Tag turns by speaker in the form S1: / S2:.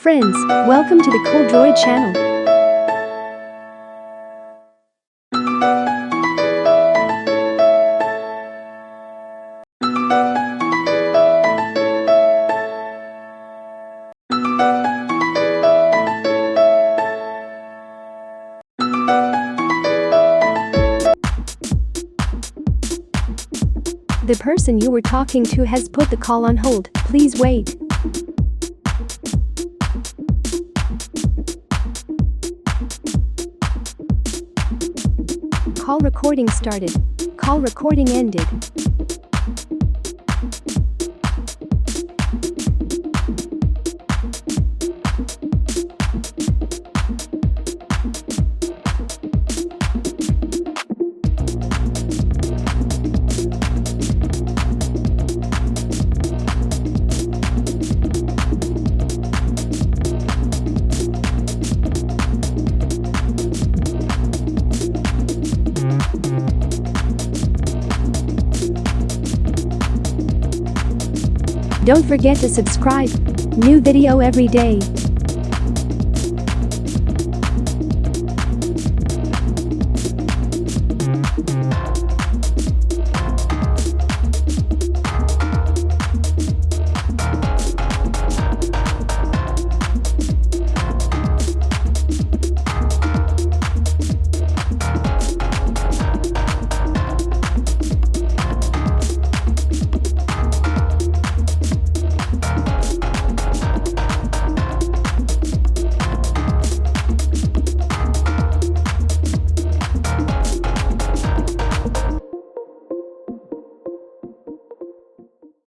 S1: friends, welcome to the cooldroid channel. The person you were talking to has put the call on hold. Please wait. Call recording started. Call recording ended. Don't forget to subscribe. New video every day.